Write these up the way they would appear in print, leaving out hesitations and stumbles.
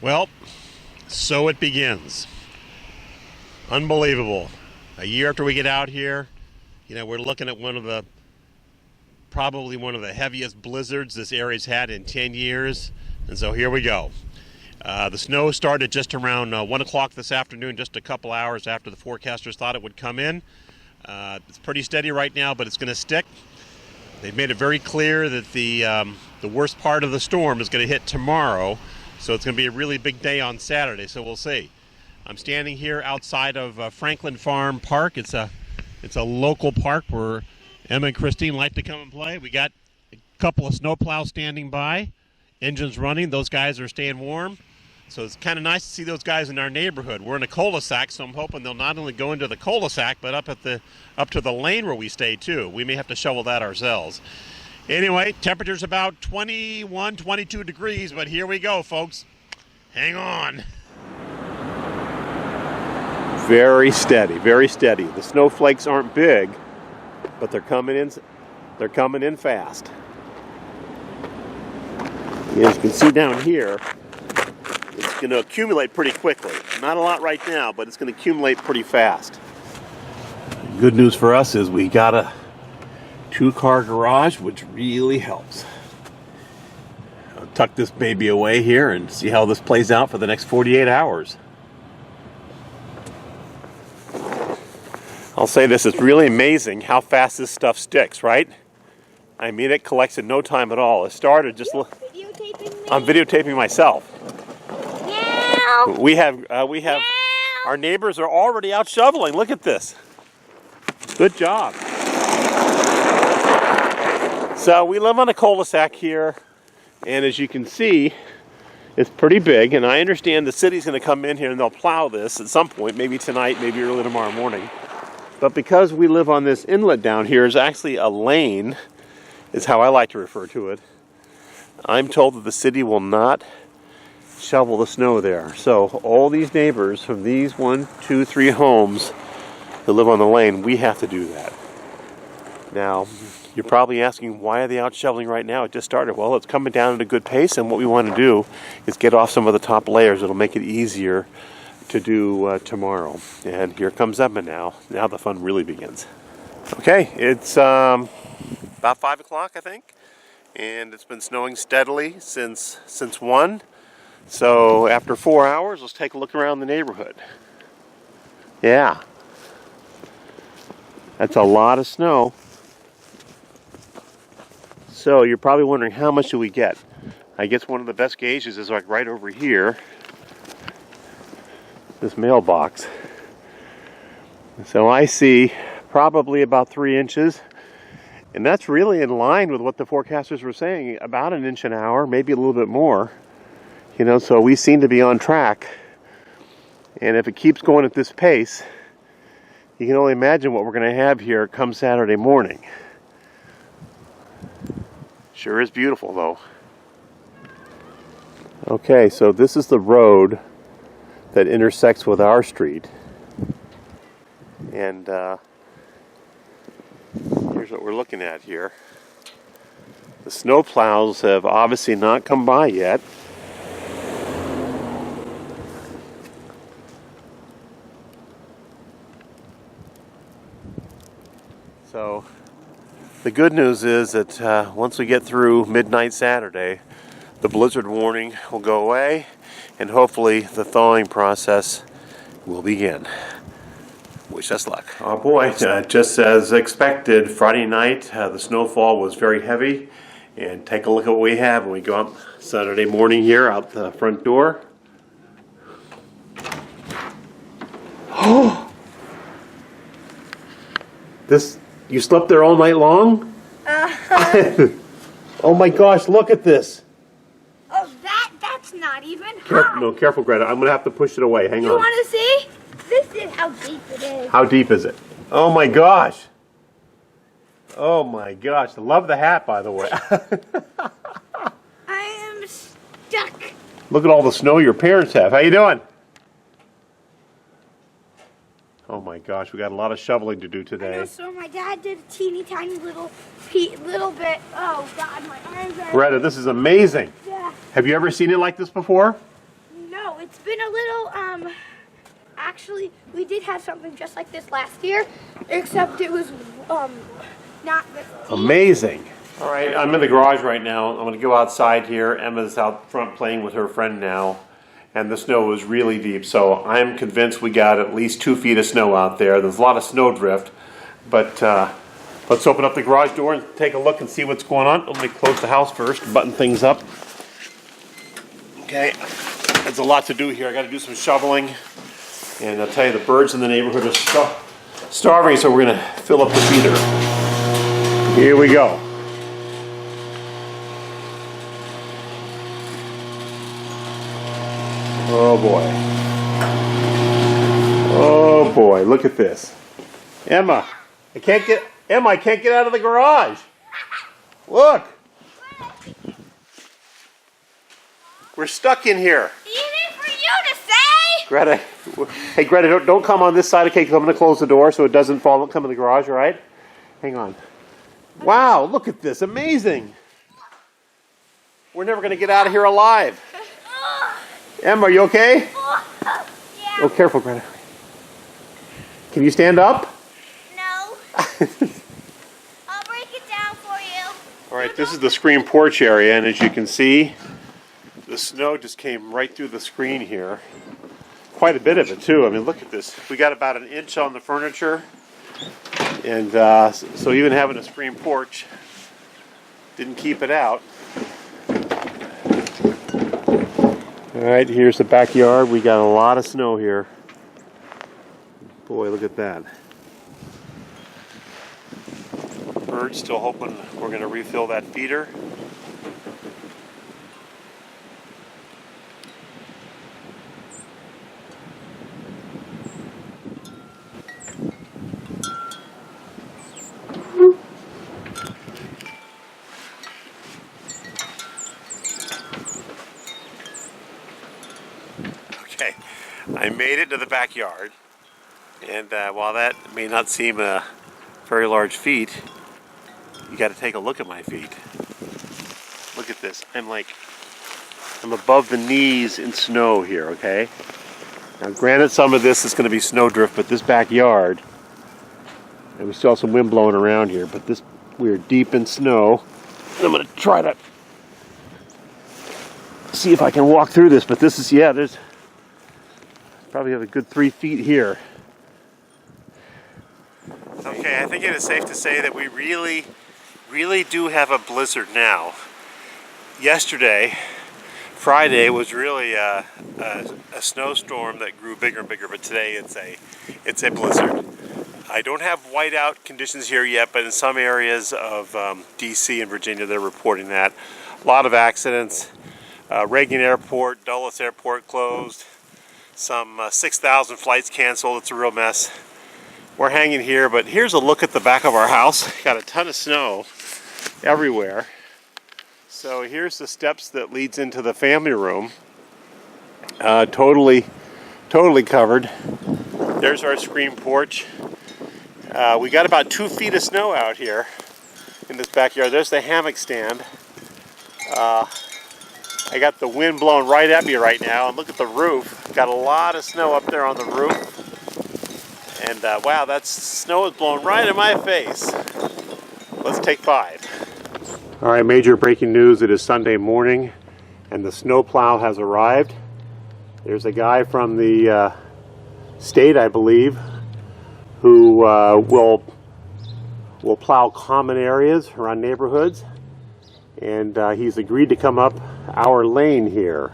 Well, so it begins. Unbelievable. A year after we get out here, we're looking at probably one of the heaviest blizzards this area's had in 10 years. And so here we go. The snow started just around 1 o'clock this afternoon, just a couple hours after the forecasters thought it would come in. It's pretty steady right now, but it's going to stick. They've made it very clear that the worst part of the storm is going to hit tomorrow. So it's going to be a really big day on Saturday, so we'll see. I'm standing here outside of Franklin Farm Park. It's a local park where Emma and Christine like to come and play. We got a couple of snowplows standing by, engines running. Those guys are staying warm. So it's kind of nice to see those guys in our neighborhood. We're in a cul-de-sac, so I'm hoping they'll not only go into the cul-de-sac, but up to the lane where we stay too. We may have to shovel that ourselves. Anyway, temperature's about 21, 22 degrees, but here we go, folks. Hang on. Very steady, very steady. The snowflakes aren't big, but they're coming in fast. As you can see down here, it's going to accumulate pretty quickly. Not a lot right now, but it's going to accumulate pretty fast. Good news for us is we got a 2-car garage, which really helps. I'll tuck this baby away here and see how this plays out for the next 48 hours. I'll say this, it's really amazing how fast this stuff sticks, right? I mean, it collects in no time at all. It started just... I'm videotaping myself. Meow. We have our neighbors are already out shoveling. Look at this. Good job. So we live on a cul-de-sac here, and as you can see, it's pretty big, and I understand the city's going to come in here and they'll plow this at some point, maybe tonight, maybe early tomorrow morning. But because we live on this inlet down here, is actually a lane, is how I like to refer to it. I'm told that the city will not shovel the snow there. So all these neighbors from these 1, 2, 3 homes that live on the lane, we have to do that. Now, you're probably asking, why are they out shoveling right now? It just started. Well, it's coming down at a good pace, and what we want to do is get off some of the top layers. It'll make it easier to do tomorrow. And here comes Emma now. Now the fun really begins. Okay, it's about 5 o'clock, I think, and it's been snowing steadily since 1. So after 4 hours, let's take a look around the neighborhood. Yeah, that's a lot of snow. So you're probably wondering, how much do we get? I guess one of the best gauges is like right over here, this mailbox. So I see probably about 3 inches, and that's really in line with what the forecasters were saying, about 1 inch an hour, maybe a little bit more. So we seem to be on track, and if it keeps going at this pace, you can only imagine what we're going to have here come Saturday morning. Sure is beautiful, though. Okay, so this is the road that intersects with our street. And here's what we're looking at here. The snowplows have obviously not come by yet. So the good news is that once we get through midnight Saturday, the blizzard warning will go away, and hopefully the thawing process will begin. Wish us luck. Oh boy, just as expected, Friday night the snowfall was very heavy, and take a look at what we have when we go up Saturday morning here out the front door. Oh! You slept there all night long? Oh my gosh, look at this. Oh, that's not even. No, careful, Greta. I'm going to have to push it away. Hang on. You want to see? This is how deep it is. How deep is it? Oh my gosh. Oh my gosh. I love the hat, by the way. I am stuck. Look at all the snow your parents have. How you doing? Oh my gosh, we got a lot of shoveling to do today. I know, so my dad did a teeny tiny little bit. Oh God, my arms are... Greta, this is amazing. Yeah. Have you ever seen it like this before? No. it's been a little, actually, we did have something just like this last year, except it was, not this deep. Amazing. All right, I'm in the garage right now. I'm going to go outside here. Emma's out front playing with her friend now, and the snow is really deep. So I'm convinced we got at least 2 feet of snow out there. There's a lot of snow drift, but let's open up the garage door and take a look and see what's going on. Let me close the house first, button things up. Okay, there's a lot to do here. I got to do some shoveling, and I'll tell you, the birds in the neighborhood are starving, so we're going to fill up the feeder. Here we go. Oh boy. Oh boy, look at this. Emma, I can't get out of the garage. Look. We're stuck in here. Easy for you to say. Greta, hey Greta, don't come on this side, okay? Because I'm going to close the door so it doesn't fall. Don't come in the garage, all right? Hang on. Wow, look at this. Amazing. We're never going to get out of here alive. Emma, are you okay? Yeah. Oh, careful, Greta. Can you stand up? No. I'll break it down for you. All right, this is the screen porch area, and as you can see, the snow just came right through the screen here. Quite a bit of it, too. I mean, look at this. We got about 1 inch on the furniture, and so even having a screen porch didn't keep it out. All right, here's the backyard. We got a lot of snow here. Boy, look at that. Birds still hoping we're going to refill that feeder. Okay, I made it to the backyard, and while that may not seem a very large feat, you got to take a look at my feet. Look at this. I'm above the knees in snow here, okay? Now granted, some of this is going to be snowdrift, but this backyard, and we still have some wind blowing around here, but we're deep in snow. And I'm going to try to see if I can walk through this, but this is, yeah, there's probably have a good 3 feet here. Okay, I think it is safe to say that we really do have a blizzard now. Yesterday, Friday, was really a snowstorm that grew bigger and bigger, but today it's a blizzard. I don't have whiteout conditions here yet, but in some areas of DC and Virginia, they're reporting that. A lot of accidents. Reagan Airport, Dulles Airport closed. Some 6,000 flights canceled. It's a real mess. We're hanging here, but here's a look at the back of our house. Got a ton of snow everywhere. So here's the steps that leads into the family room. Totally covered. There's our screen porch. We got about 2 feet of snow out here in this backyard. There's the hammock stand. I got the wind blowing right at me right now, and look at the roof. Got a lot of snow up there on the roof. And wow, that snow is blowing right in my face. Let's take 5. All right, major breaking news. It is Sunday morning, and the snowplow has arrived. There's a guy from the state, I believe, who will plow common areas around neighborhoods. And he's agreed to come up our lane here.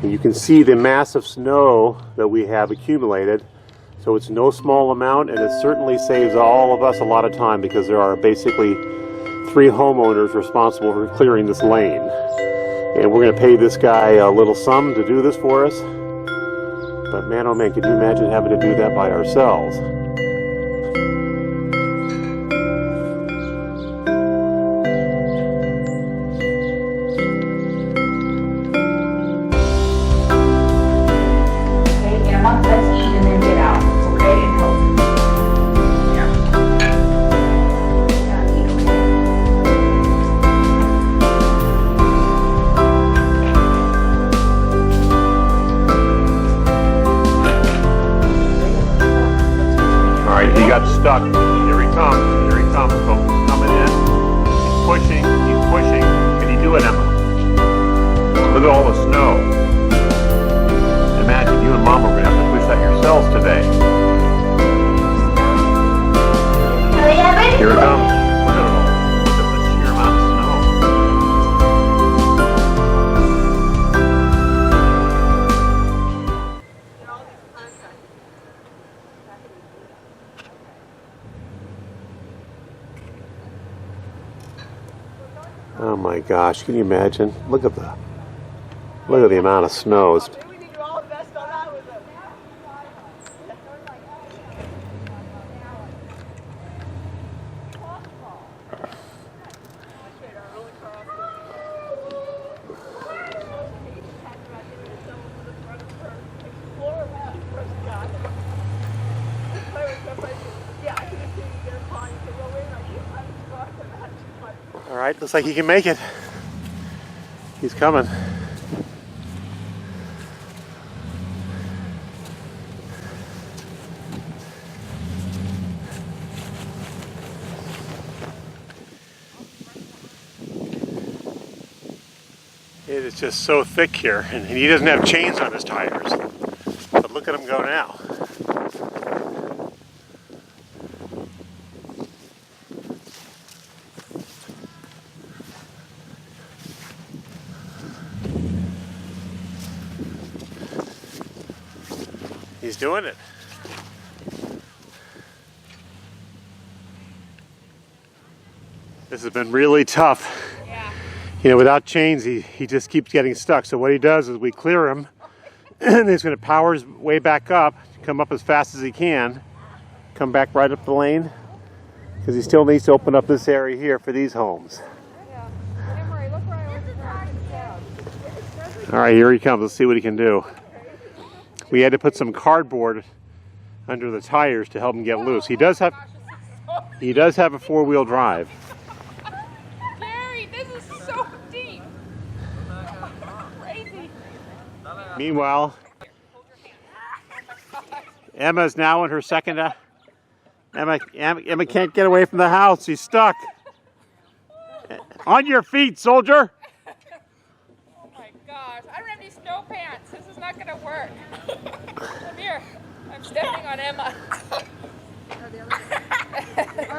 And you can see the massive snow that we have accumulated. So it's no small amount, and it certainly saves all of us a lot of time, because there are basically 3 homeowners responsible for clearing this lane. And we're going to pay this guy a little sum to do this for us. But man, oh man, could you imagine having to do that by ourselves? snow. Imagine you and Mom are going to have to push that yourselves today. Here it comes. Look at it all. Look at the sheer amount of snow. Oh my gosh, can you imagine? Look at the amount of snow. All right, looks like he can make it. He's coming. It is just so thick here, and he doesn't have chains on his tires. But look at him go now. He's doing it. This has been really tough. Yeah. You know, without chains, he just keeps getting stuck. So what he does is we clear him, and he's going to power his way back up, come up as fast as he can, come back right up the lane, because he still needs to open up this area here for these homes. Yeah. Emery, look where I was down. All right, here he comes. Let's see what he can do. We had to put some cardboard under the tires to help him get loose. He does have a four-wheel drive. Gary, this is so deep. Crazy. Meanwhile, Emma's now in her second. Emma can't get away from the house. She's stuck. On your feet, soldier. Oh my gosh, I don't have any snow pants. This is not going to work. Come here. I'm stepping on Emma. Oh,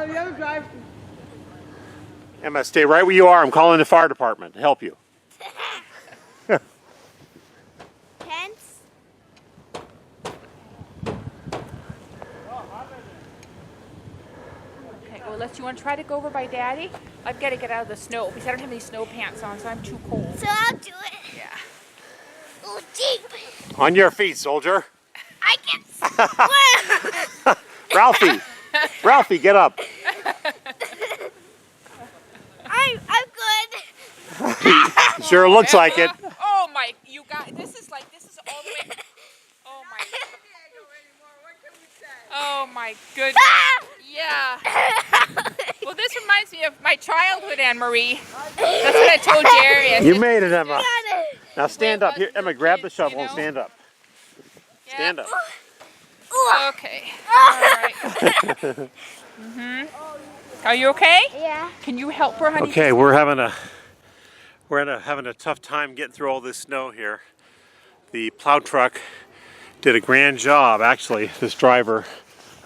the other drive. Emma, stay right where you are. I'm calling the fire department to help you. Pence? Okay, well, you want to try to go over by Daddy? I've got to get out of the snow because I don't have any snow pants on, so I'm too cold. So I'll do it. Yeah. Oh, deep. On your feet, soldier. I can Ralphie. Ralphie, get up. I'm good. Sure looks like it. Oh my, you guys, this is all the way. Oh my. Oh my goodness. Yeah. Well, this reminds me of my childhood, Anne-Marie. That's what I told Jerry. I You said, made it, Emma. Got it. Now stand up. Here, Emma, grab the shovel You and know? stand up. yeah. Stand up. Okay. All right. Are you okay? Yeah. Can you help her, honey? Okay, we're having a tough time getting through all this snow here. The plow truck did a grand job, actually, this driver,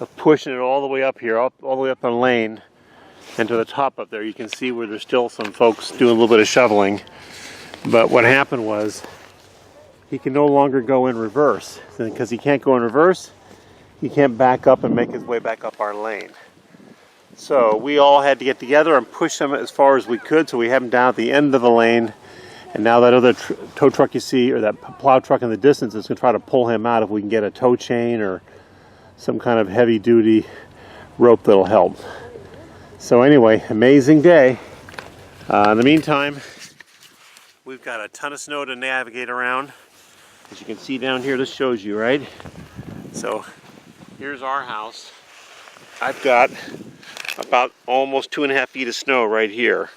of pushing it all the way up here, all the way up the lane, and to the top up there. You can see where there's still some folks doing a little bit of shoveling. But what happened was he can no longer go in reverse. Because he can't go in reverse, he can't back up and make his way back up our lane. So we all had to get together and push him as far as we could, so we have him down at the end of the lane. And now that other tow truck you see, or that plow truck in the distance, is going to try to pull him out if we can get a tow chain or some kind of heavy-duty rope that'll help. So anyway, amazing day. In the meantime, we've got a ton of snow to navigate around. As you can see down here, this shows you, right? So here's our house. I've got about almost 2.5 feet of snow right here.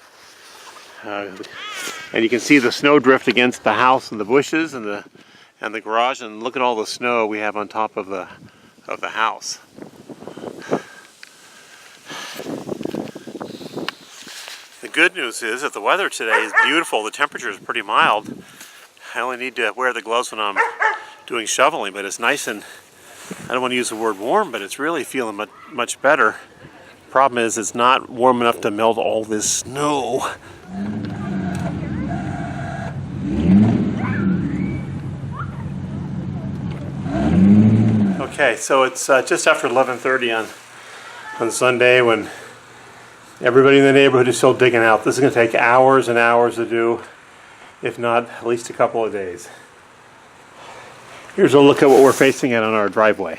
And you can see the snow drift against the house and the bushes and the garage, and look at all the snow we have on top of the house. The good news is that the weather today is beautiful. The temperature is pretty mild. I only need to wear the gloves when I'm doing shoveling, but it's nice and, I don't want to use the word warm, but it's really feeling much better. Problem is, it's not warm enough to melt all this snow. Okay, so it's just after 11:30 on Sunday when everybody in the neighborhood is still digging out. This is going to take hours and hours to do, if not at least a couple of days. Here's a look at what we're facing at on our driveway.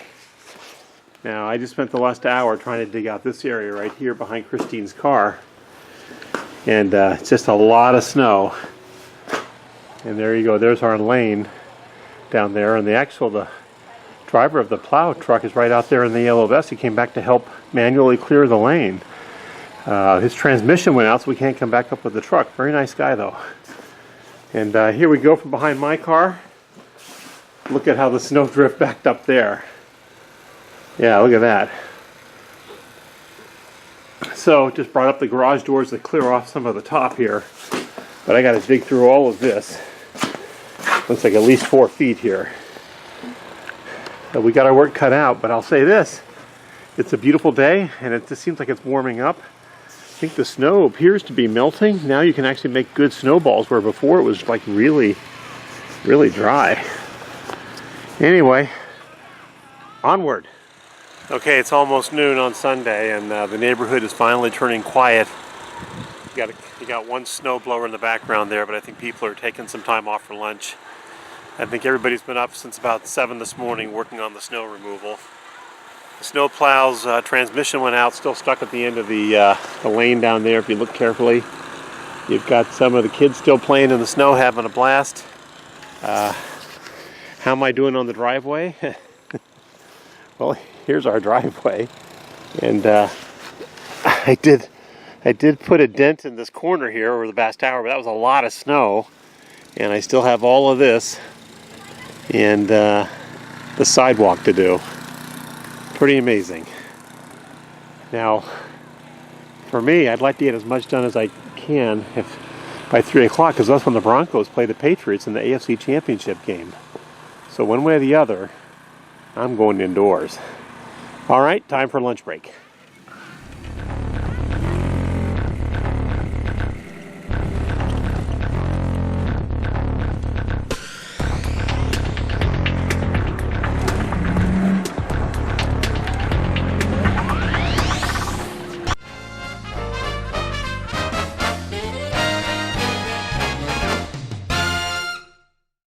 Now, I just spent the last hour trying to dig out this area right here behind Christine's car. And it's just a lot of snow. And there you go, there's our lane down there. And the driver of the plow truck is right out there in the yellow vest. He came back to help manually clear the lane. His transmission went out, so we can't come back up with the truck. Very nice guy, though. And here we go from behind my car. Look at how the snowdrift backed up there. Yeah, look at that. So, just brought up the garage doors to clear off some of the top here. But I got to dig through all of this. Looks like at least 4 feet here. So we got our work cut out, but I'll say this. It's a beautiful day, and it just seems like it's warming up. I think the snow appears to be melting. Now you can actually make good snowballs, where before it was like really, really dry. Anyway, onward. Okay, it's almost noon on Sunday, and the neighborhood is finally turning quiet. You got one snow blower in the background there, but I think people are taking some time off for lunch. I think everybody's been up since about 7 this morning working on the snow removal. The snow plow's transmission went out, still stuck at the end of the lane down there if you look carefully. You've got some of the kids still playing in the snow, having a blast. How am I doing on the driveway? Well, here's our driveway. And I did put a dent in this corner here over the past hour, but that was a lot of snow. And I still have all of this and the sidewalk to do. Pretty amazing. Now, for me, I'd like to get as much done as I can by 3 o'clock, because that's when the Broncos play the Patriots in the AFC Championship game. So one way or the other, I'm going indoors. All right, time for lunch break.